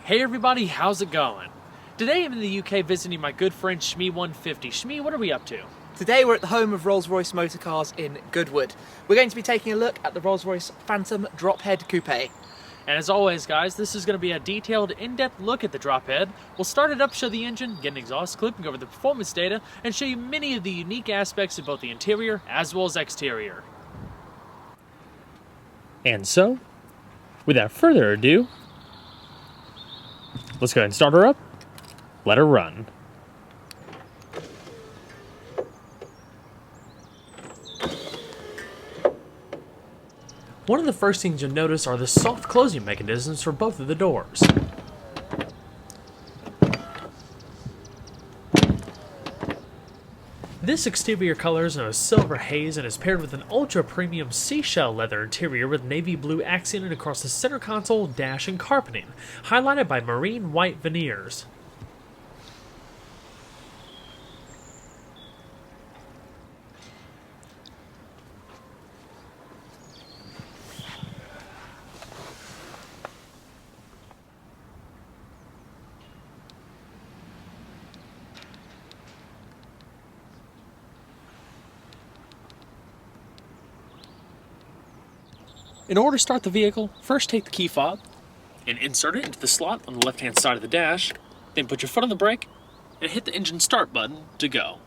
Hey everybody, how's it going? Today I'm in the UK visiting my good friend Shmee150. Shmee, what are we up to? Today we're at the home of Rolls-Royce motor cars in Goodwood. We're going to be taking a look at the Rolls-Royce Phantom Drophead Coupé. And as always guys, this is going to be a detailed, in-depth look at the Drophead. We'll start it up, show the engine, get an exhaust clip, and go over the performance data, and show you many of the unique aspects of both the interior as well as exterior. And so, without further ado, let's go ahead and start her up, let her run. One of the first things you'll notice are the soft closing mechanisms for both of the doors. This exterior color is in a silver haze and is paired with an ultra premium seashell leather interior with navy blue accented across the center console, dash, and carpeting, highlighted by marine white veneers. In order to start the vehicle, first take the key fob and insert it into the slot on the left-hand side of the dash, then put your foot on the brake and hit the engine start button to go.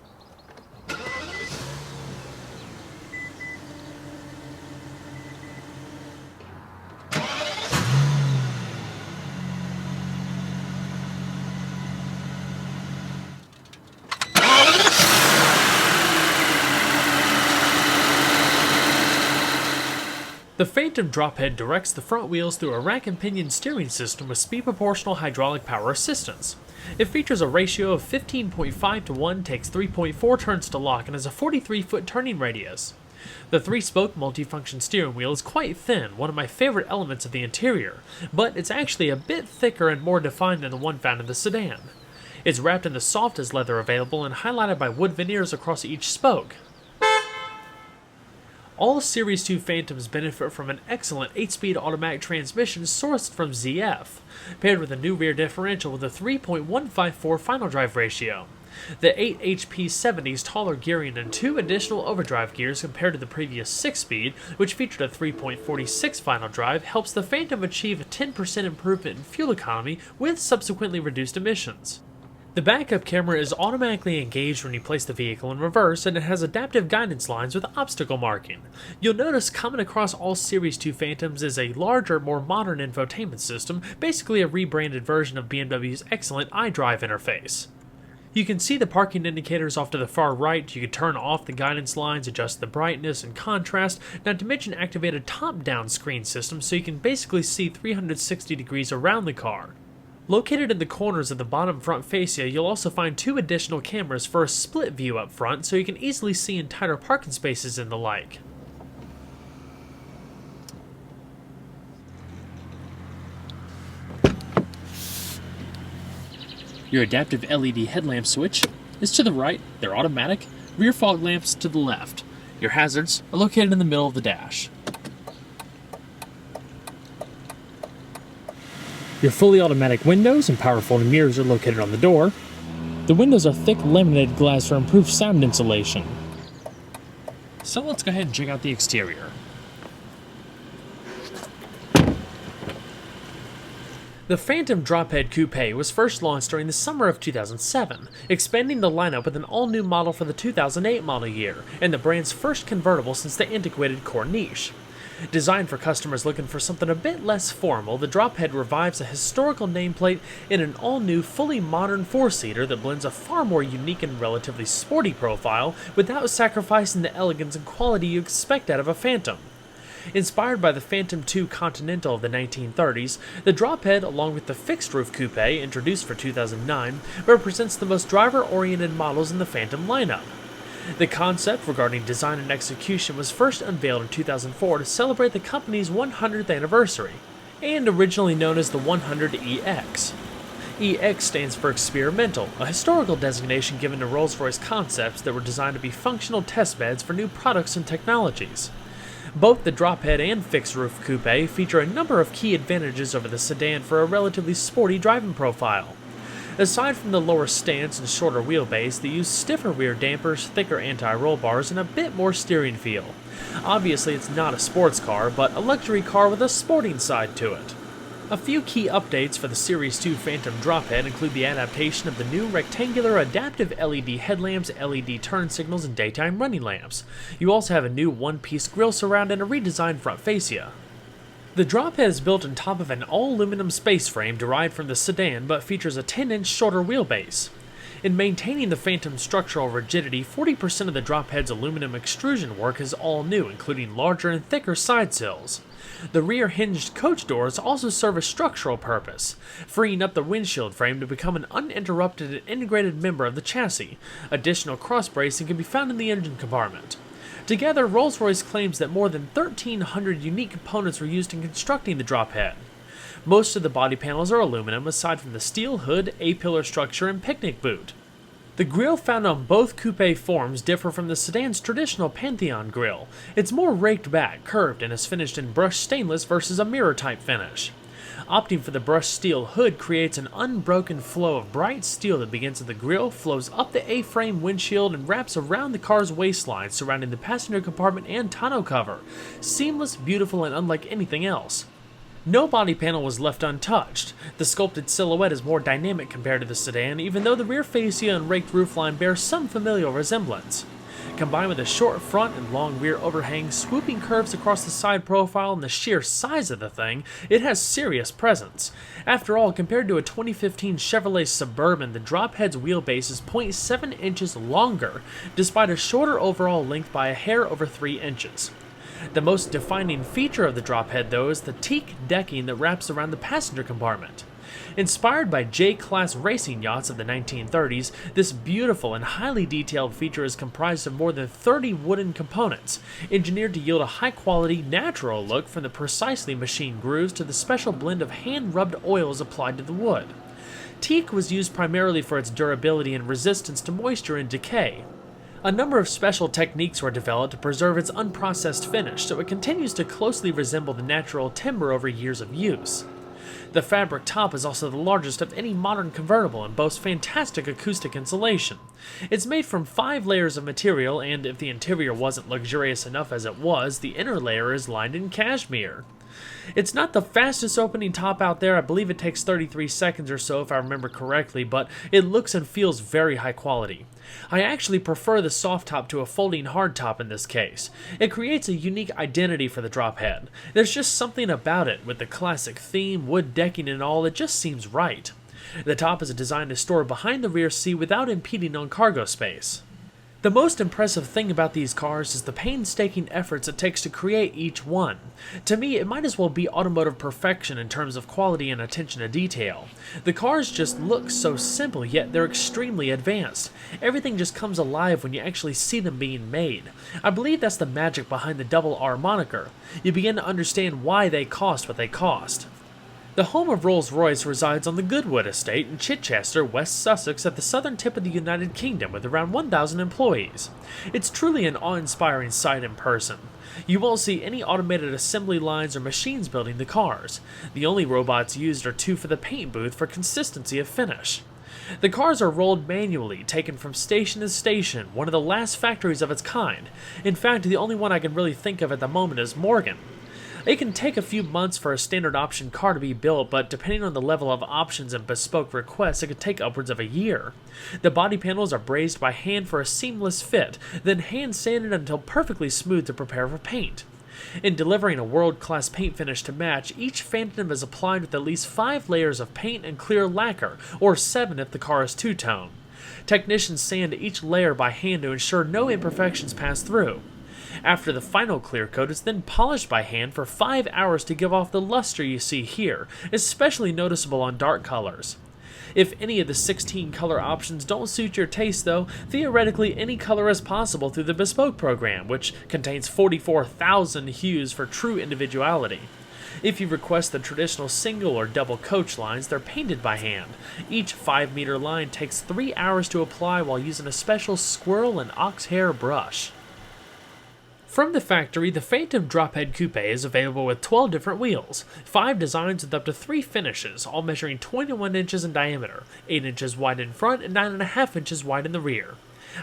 The Phantom Drophead directs the front wheels through a rack and pinion steering system with speed proportional hydraulic power assistance. It features a ratio of 15.5 to 1, takes 3.4 turns to lock, and has a 43-foot turning radius. The 3-spoke multifunction steering wheel is quite thin, one of my favorite elements of the interior, but it's actually a bit thicker and more defined than the one found in the sedan. It's wrapped in the softest leather available and highlighted by wood veneers across each spoke. All Series 2 Phantoms benefit from an excellent 8-speed automatic transmission sourced from ZF, paired with a new rear differential with a 3.154 final drive ratio. The 8 HP70's taller gearing and 2 additional overdrive gears compared to the previous 6-speed, which featured a 3.46 final drive, helps the Phantom achieve a 10% improvement in fuel economy with subsequently reduced emissions. The backup camera is automatically engaged when you place the vehicle in reverse, and it has adaptive guidance lines with obstacle marking. You'll notice common across all Series 2 Phantoms is a larger, more modern infotainment system, basically a rebranded version of BMW's excellent iDrive interface. You can see the parking indicators off to the far right. You can turn off the guidance lines, adjust the brightness and contrast, not to mention activate a top-down screen system so you can basically see 360 degrees around the car. Located in the corners of the bottom front fascia, you'll also find 2 additional cameras for a split view up front so you can easily see entire parking spaces and the like. Your adaptive LED headlamp switch is to the right, they're automatic, rear fog lamps to the left. Your hazards are located in the middle of the dash. Your fully automatic windows and power folding mirrors are located on the door. The windows are thick laminated glass for improved sound insulation. So let's go ahead and check out the exterior. The Phantom Drophead Coupé was first launched during the summer of 2007, expanding the lineup with an all-new model for the 2008 model year, and the brand's first convertible since the antiquated Corniche. Designed for customers looking for something a bit less formal, the Drophead revives a historical nameplate in an all-new, fully modern 4-seater that blends a far more unique and relatively sporty profile without sacrificing the elegance and quality you expect out of a Phantom. Inspired by the Phantom II Continental of the 1930s, the Drophead, along with the fixed-roof coupe introduced for 2009, represents the most driver-oriented models in the Phantom lineup. The concept regarding design and execution was first unveiled in 2004 to celebrate the company's 100th anniversary, and originally known as the 100EX. EX stands for experimental, a historical designation given to Rolls-Royce concepts that were designed to be functional testbeds for new products and technologies. Both the Drophead and fixed-roof Coupé feature a number of key advantages over the sedan for a relatively sporty driving profile. Aside from the lower stance and shorter wheelbase, they use stiffer rear dampers, thicker anti-roll bars, and a bit more steering feel. Obviously, it's not a sports car, but a luxury car with a sporting side to it. A few key updates for the Series 2 Phantom Drophead include the adaptation of the new rectangular adaptive LED headlamps, LED turn signals, and daytime running lamps. You also have a new one-piece grille surround and a redesigned front fascia. The Drophead is built on top of an all-aluminum space frame derived from the sedan, but features a 10-inch shorter wheelbase. In maintaining the Phantom's structural rigidity, 40% of the Drophead's aluminum extrusion work is all new, including larger and thicker side sills. The rear hinged coach doors also serve a structural purpose, freeing up the windshield frame to become an uninterrupted and integrated member of the chassis. Additional cross-bracing can be found in the engine compartment. Together, Rolls-Royce claims that more than 1,300 unique components were used in constructing the Drophead. Most of the body panels are aluminum, aside from the steel hood, A-pillar structure, and picnic boot. The grille found on both coupe forms differ from the sedan's traditional Pantheon grille. It's more raked back, curved, and is finished in brushed stainless versus a mirror-type finish. Opting for the brushed steel hood creates an unbroken flow of bright steel that begins at the grille, flows up the A-frame windshield, and wraps around the car's waistline, surrounding the passenger compartment and tonneau cover. Seamless, beautiful, and unlike anything else. No body panel was left untouched. The sculpted silhouette is more dynamic compared to the sedan, even though the rear fascia and raked roofline bear some familial resemblance. Combined with a short front and long rear overhang, swooping curves across the side profile, and the sheer size of the thing, it has serious presence. After all, compared to a 2015 Chevrolet Suburban, the Drophead's wheelbase is 0.7 inches longer, despite a shorter overall length by a hair over 3 inches. The most defining feature of the Drophead, though, is the Teak decking that wraps around the passenger compartment. Inspired by J-class racing yachts of the 1930s, this beautiful and highly detailed feature is comprised of more than 30 wooden components, engineered to yield a high-quality, natural look from the precisely machined grooves to the special blend of hand-rubbed oils applied to the wood. Teak was used primarily for its durability and resistance to moisture and decay. A number of special techniques were developed to preserve its unprocessed finish so it continues to closely resemble the natural timber over years of use. The fabric top is also the largest of any modern convertible and boasts fantastic acoustic insulation. It's made from 5 layers of material, and if the interior wasn't luxurious enough as it was, the inner layer is lined in cashmere. It's not the fastest opening top out there. I believe it takes 33 seconds or so if I remember correctly, but it looks and feels very high quality. I actually prefer the soft top to a folding hard top in this case. It creates a unique identity for the Drophead. There's just something about it, with the classic theme, wood decking and all, it just seems right. The top is designed to store behind the rear seat without impeding on cargo space. The most impressive thing about these cars is the painstaking efforts it takes to create each one. To me, it might as well be automotive perfection in terms of quality and attention to detail. The cars just look so simple, yet they're extremely advanced. Everything just comes alive when you actually see them being made. I believe that's the magic behind the Double R moniker. You begin to understand why they cost what they cost. The home of Rolls-Royce resides on the Goodwood estate in Chichester, West Sussex, at the southern tip of the United Kingdom, with around 1,000 employees. It's truly an awe-inspiring sight in person. You won't see any automated assembly lines or machines building the cars. The only robots used are 2 for the paint booth for consistency of finish. The cars are rolled manually, taken from station to station, one of the last factories of its kind. In fact, the only one I can really think of at the moment is Morgan. It can take a few months for a standard option car to be built, but depending on the level of options and bespoke requests, it could take upwards of a year. The body panels are brazed by hand for a seamless fit, then hand sanded until perfectly smooth to prepare for paint. In delivering a world-class paint finish to match, each Phantom is applied with at least 5 layers of paint and clear lacquer, or 7 if the car is two-tone. Technicians sand each layer by hand to ensure no imperfections pass through. After the final clear coat, it's then polished by hand for 5 hours to give off the luster you see here, especially noticeable on dark colors. If any of the 16 color options don't suit your taste though, theoretically any color is possible through the Bespoke program, which contains 44,000 hues for true individuality. If you request the traditional single or double coach lines, they're painted by hand. Each 5-meter line takes 3 hours to apply while using a special squirrel and ox hair brush. From the factory, the Phantom Drophead Coupé is available with 12 different wheels, 5 designs with up to 3 finishes, all measuring 21 inches in diameter, 8 inches wide in front and 9.5 inches wide in the rear.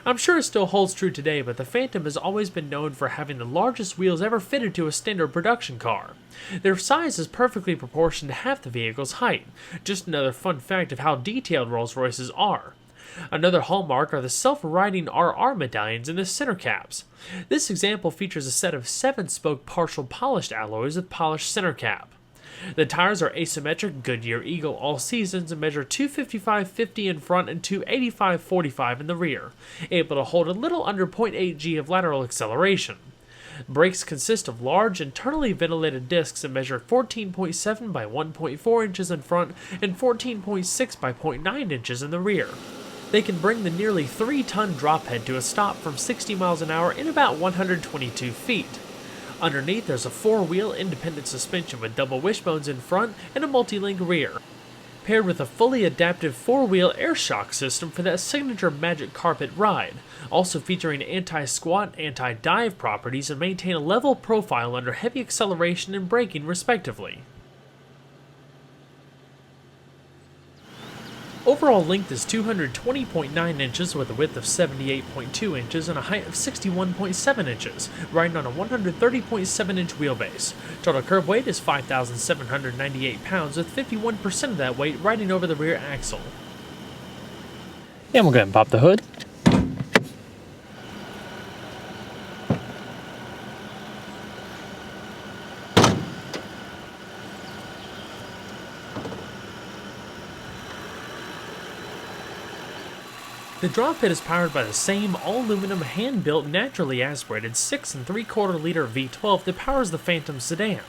I'm sure it still holds true today, but the Phantom has always been known for having the largest wheels ever fitted to a standard production car. Their size is perfectly proportioned to half the vehicle's height, just another fun fact of how detailed Rolls-Royces are. Another hallmark are the self-riding RR medallions in the center caps. This example features a set of 7-spoke partial polished alloys with polished center cap. The tires are asymmetric Goodyear Eagle all seasons and measure 255/50 in front and 285/45 in the rear, able to hold a little under 0.8 g of lateral acceleration. Brakes consist of large, internally ventilated discs that measure 14.7 by 1.4 inches in front and 14.6 by 0.9 inches in the rear. They can bring the nearly 3-ton drophead to a stop from 60 miles an hour in about 122 feet. Underneath, there's a 4-wheel independent suspension with double wishbones in front and a multi-link rear, paired with a fully adaptive 4-wheel air shock system for that signature magic carpet ride, also featuring anti-squat, anti-dive properties and maintain a level profile under heavy acceleration and braking respectively. Overall length is 220.9 inches with a width of 78.2 inches and a height of 61.7 inches, riding on a 130.7 inch wheelbase. Total curb weight is 5,798 pounds with 51% of that weight riding over the rear axle. And we'll go ahead and pop the hood. The Drophead is powered by the same all-aluminum, hand-built, naturally aspirated 6 3/4 liter V12 that powers the Phantom sedan.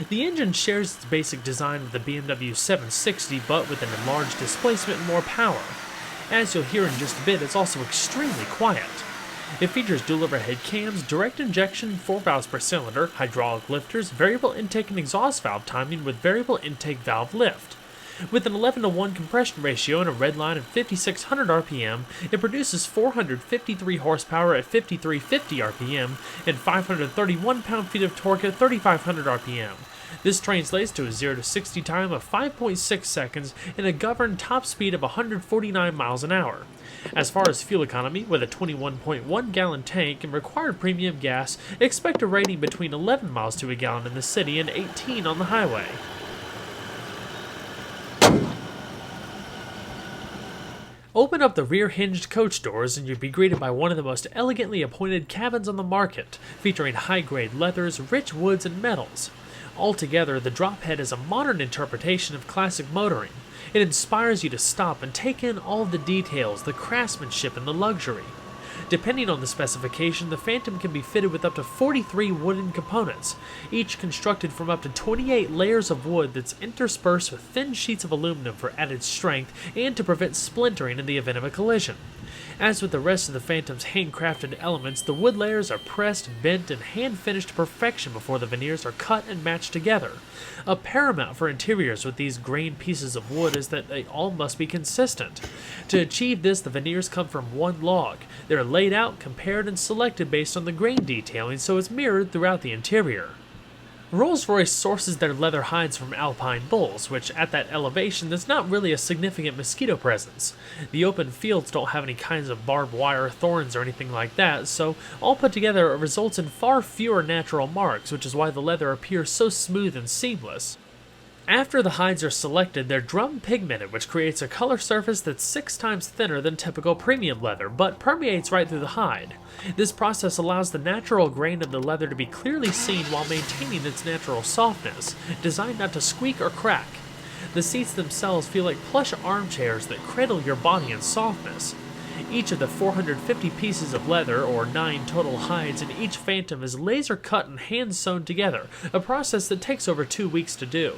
The engine shares its basic design with the BMW 760, but with an enlarged displacement and more power. As you'll hear in just a bit, it's also extremely quiet. It features dual overhead cams, direct injection, 4 valves per cylinder, hydraulic lifters, variable intake and exhaust valve timing with variable intake valve lift. With an 11:1 compression ratio and a redline of 5,600 RPM, it produces 453 horsepower at 5,350 RPM and 531 pound-feet of torque at 3,500 RPM. This translates to a 0 to 60 time of 5.6 seconds and a governed top speed of 149 miles an hour. As far as fuel economy, with a 21.1 gallon tank and required premium gas, expect a rating between 11 miles to a gallon in the city and 18 on the highway. Open up the rear hinged coach doors and you'll be greeted by one of the most elegantly appointed cabins on the market, featuring high-grade leathers, rich woods, and metals. Altogether, the Drophead is a modern interpretation of classic motoring. It inspires you to stop and take in all of the details, the craftsmanship, and the luxury. Depending on the specification, the Phantom can be fitted with up to 43 wooden components, each constructed from up to 28 layers of wood that's interspersed with thin sheets of aluminum for added strength and to prevent splintering in the event of a collision. As with the rest of the Phantom's handcrafted elements, the wood layers are pressed, bent, and hand-finished to perfection before the veneers are cut and matched together. A paramount for interiors with these grained pieces of wood is that they all must be consistent. To achieve this, the veneers come from one log. They're laid out, compared, and selected based on the grain detailing so it's mirrored throughout the interior. Rolls-Royce sources their leather hides from alpine bulls, which at that elevation there's not really a significant mosquito presence. The open fields don't have any kinds of barbed wire, thorns, or anything like that, so all put together it results in far fewer natural marks, which is why the leather appears so smooth and seamless. After the hides are selected, they're drum pigmented, which creates a color surface that's 6 times thinner than typical premium leather, but permeates right through the hide. This process allows the natural grain of the leather to be clearly seen while maintaining its natural softness, designed not to squeak or crack. The seats themselves feel like plush armchairs that cradle your body in softness. Each of the 450 pieces of leather, or 9 total hides in each Phantom, is laser cut and hand sewn together, a process that takes over 2 weeks to do.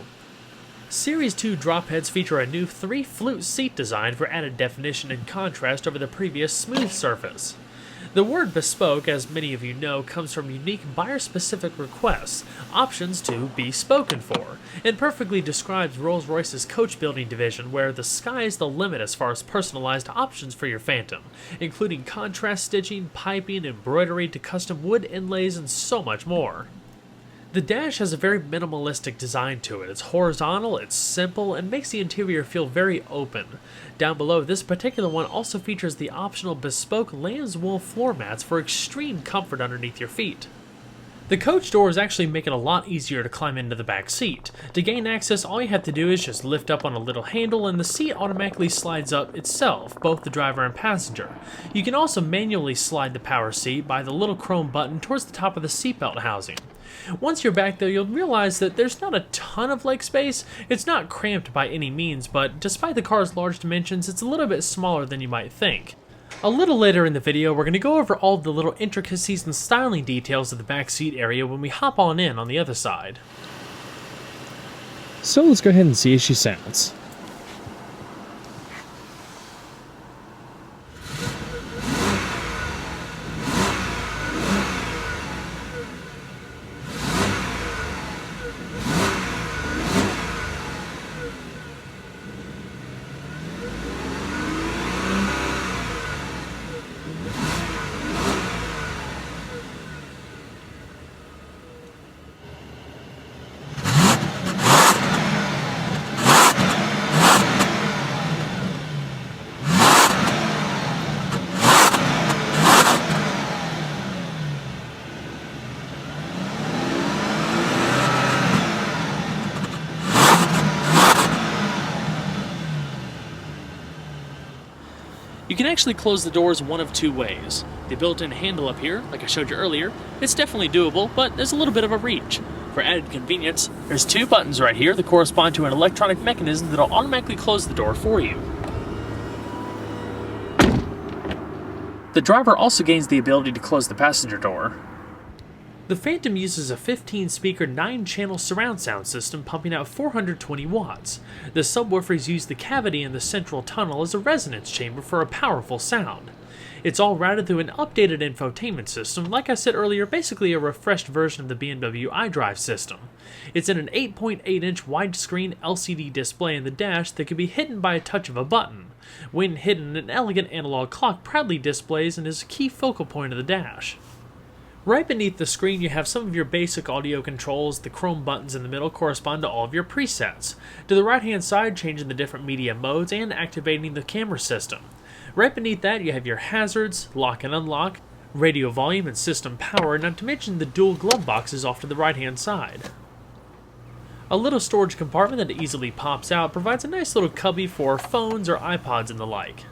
Series 2 Dropheads feature a new 3-flute seat design for added definition and contrast over the previous smooth surface. The word bespoke, as many of you know, comes from unique buyer-specific requests, options to be spoken for, and perfectly describes Rolls-Royce's coach building division, where the sky is the limit as far as personalized options for your Phantom, including contrast stitching, piping, embroidery to custom wood inlays, and so much more. The dash has a very minimalistic design to it. It's horizontal, it's simple, and makes the interior feel very open. Down below, this particular one also features the optional bespoke lamb's wool floor mats for extreme comfort underneath your feet. The coach doors actually make it a lot easier to climb into the back seat. To gain access, all you have to do is just lift up on a little handle and the seat automatically slides up itself, both the driver and passenger. You can also manually slide the power seat by the little chrome button towards the top of the seatbelt housing. Once you're back there, you'll realize that there's not a ton of leg space. It's not cramped by any means, but despite the car's large dimensions, it's a little bit smaller than you might think. A little later in the video, we're going to go over all of the little intricacies and styling details of the back seat area when we hop on the other side. So let's go ahead and see how she sounds. You can actually close the doors one of two ways. The built-in handle up here, like I showed you earlier, it's definitely doable, but there's a little bit of a reach. For added convenience, there's two buttons right here that correspond to an electronic mechanism that'll automatically close the door for you. The driver also gains the ability to close the passenger door. The Phantom uses a 15-speaker 9-channel surround sound system pumping out 420 watts. The subwoofers use the cavity in the central tunnel as a resonance chamber for a powerful sound. It's all routed through an updated infotainment system, like I said earlier, basically a refreshed version of the BMW iDrive system. It's in an 8.8-inch widescreen LCD display in the dash that can be hidden by a touch of a button. When hidden, an elegant analog clock proudly displays and is a key focal point of the dash. Right beneath the screen you have some of your basic audio controls. The chrome buttons in the middle correspond to all of your presets. To the right hand side, changing the different media modes and activating the camera system. Right beneath that you have your hazards, lock and unlock, radio volume and system power, not to mention the dual glove boxes off to the right hand side. A little storage compartment that easily pops out provides a nice little cubby for phones or iPods and the like.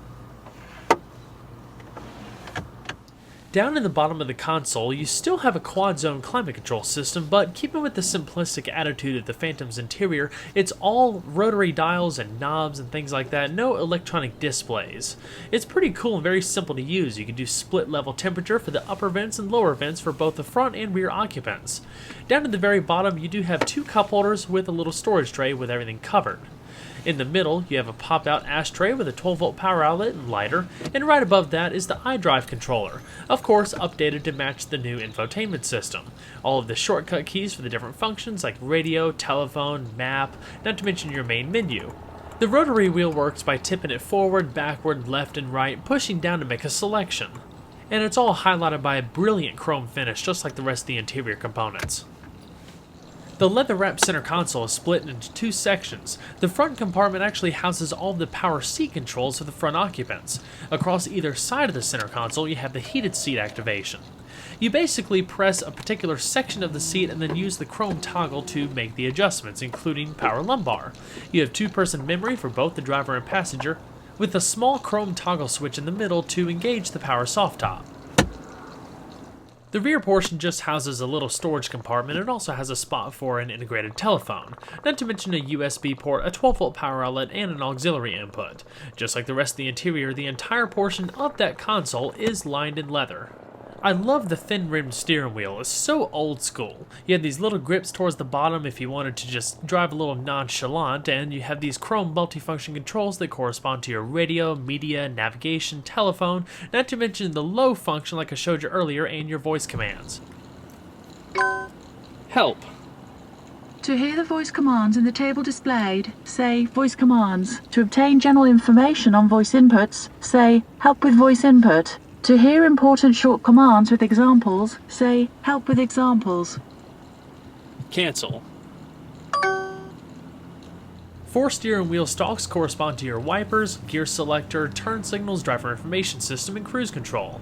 Down in the bottom of the console, you still have a quad-zone climate control system, but keeping with the simplistic attitude of the Phantom's interior, it's all rotary dials and knobs and things like that, no electronic displays. It's pretty cool and very simple to use. You can do split-level temperature for the upper vents and lower vents for both the front and rear occupants. Down at the very bottom, you do have two cup holders with a little storage tray with everything covered. In the middle, you have a pop-out ashtray with a 12-volt power outlet and lighter, and right above that is the iDrive controller, of course updated to match the new infotainment system. All of the shortcut keys for the different functions like radio, telephone, map, not to mention your main menu. The rotary wheel works by tipping it forward, backward, left, and right, pushing down to make a selection. And it's all highlighted by a brilliant chrome finish, just like the rest of the interior components. The leather-wrapped center console is split into two sections. The front compartment actually houses all of the power seat controls for the front occupants. Across either side of the center console, you have the heated seat activation. You basically press a particular section of the seat and then use the chrome toggle to make the adjustments, including power lumbar. You have two-person memory for both the driver and passenger, with a small chrome toggle switch in the middle to engage the power soft top. The rear portion just houses a little storage compartment and also has a spot for an integrated telephone, not to mention a USB port, a 12-volt power outlet, and an auxiliary input. Just like the rest of the interior, the entire portion of that console is lined in leather. I love the thin-rimmed steering wheel. It's so old school. You had these little grips towards the bottom if you wanted to just drive a little nonchalant, and you have these chrome multifunction controls that correspond to your radio, media, navigation, telephone, not to mention the low function like I showed you earlier, and your voice commands. Help. To hear the voice commands in the table displayed, say Voice Commands. To obtain general information on voice inputs, say Help with voice input. To hear important short commands with examples, say Help with examples. Cancel. 4 steering wheel stalks correspond to your wipers, gear selector, turn signals, driver information system, and cruise control.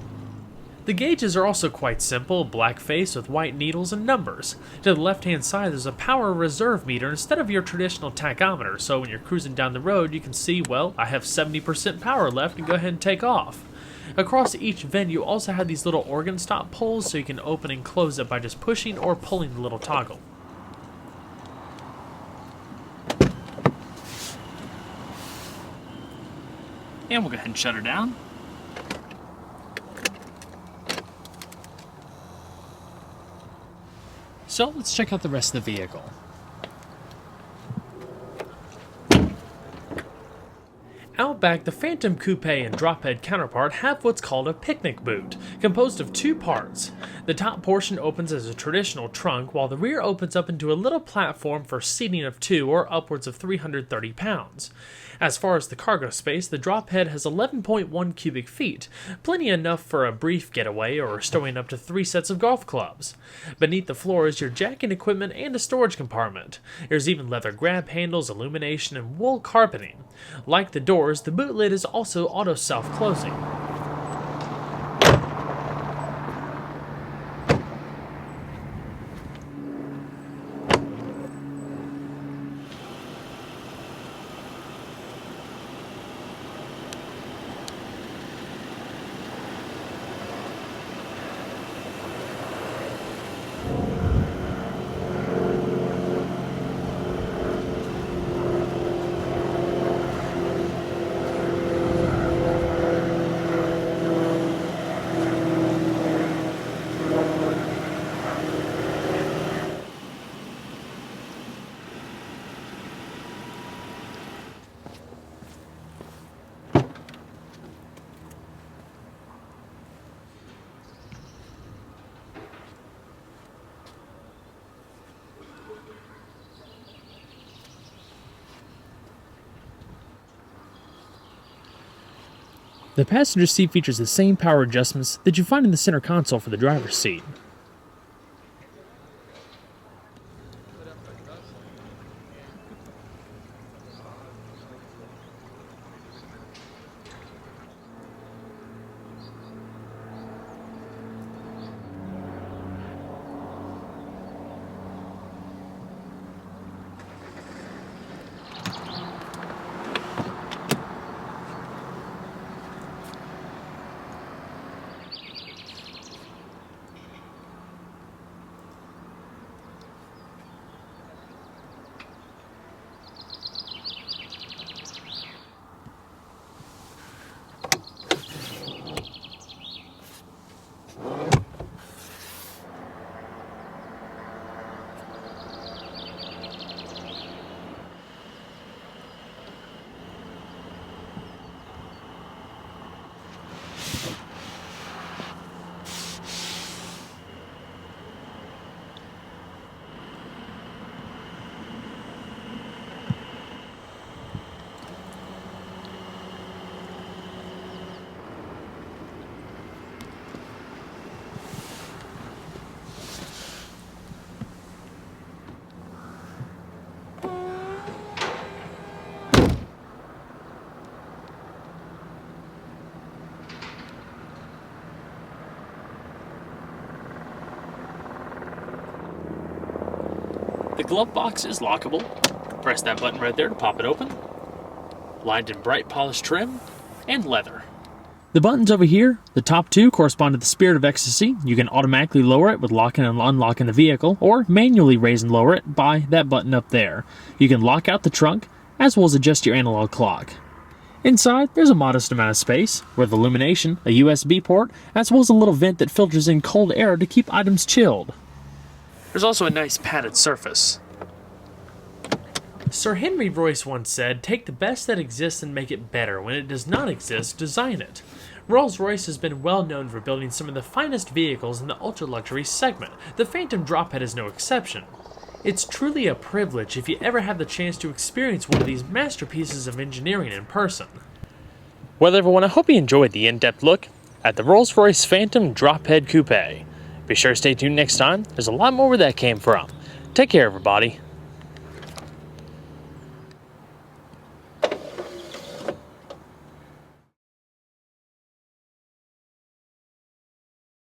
The gauges are also quite simple, black face with white needles and numbers. To the left-hand side there's a power reserve meter instead of your traditional tachometer, so when you're cruising down the road you can see, well, I have 70% power left and go ahead and take off. Across each vent you also have these little organ stop pulls so you can open and close it by just pushing or pulling the little toggle. And we'll go ahead and shut her down. So let's check out the rest of the vehicle. Out back, the Phantom Coupé and Drophead counterpart have what's called a picnic boot, composed of 2 parts. The top portion opens as a traditional trunk, while the rear opens up into a little platform for seating of 2 or upwards of 330 pounds. As far as the cargo space, the Drophead has 11.1 cubic feet, plenty enough for a brief getaway or stowing up to 3 sets of golf clubs. Beneath the floor is your jacking equipment and a storage compartment. There's even leather grab handles, illumination, and wool carpeting. Like the doors, the boot lid is also auto self-closing. The passenger seat features the same power adjustments that you find in the center console for the driver's seat. The glove box is lockable. Press that button right there to pop it open. Lined in bright polished trim and leather. The buttons over here, the top 2 correspond to the Spirit of Ecstasy. You can automatically lower it with locking and unlocking the vehicle, or manually raise and lower it by that button up there. You can lock out the trunk, as well as adjust your analog clock. Inside, there's a modest amount of space, with illumination, a USB port, as well as a little vent that filters in cold air to keep items chilled. There's also a nice padded surface. Sir Henry Royce once said, "Take the best that exists and make it better. When it does not exist, design it." Rolls-Royce has been well known for building some of the finest vehicles in the ultra-luxury segment. The Phantom Drophead is no exception. It's truly a privilege if you ever have the chance to experience one of these masterpieces of engineering in person. Well everyone, I hope you enjoyed the in-depth look at the Rolls-Royce Phantom Drophead Coupé. Be sure to stay tuned next time, there's a lot more where that came from. Take care everybody.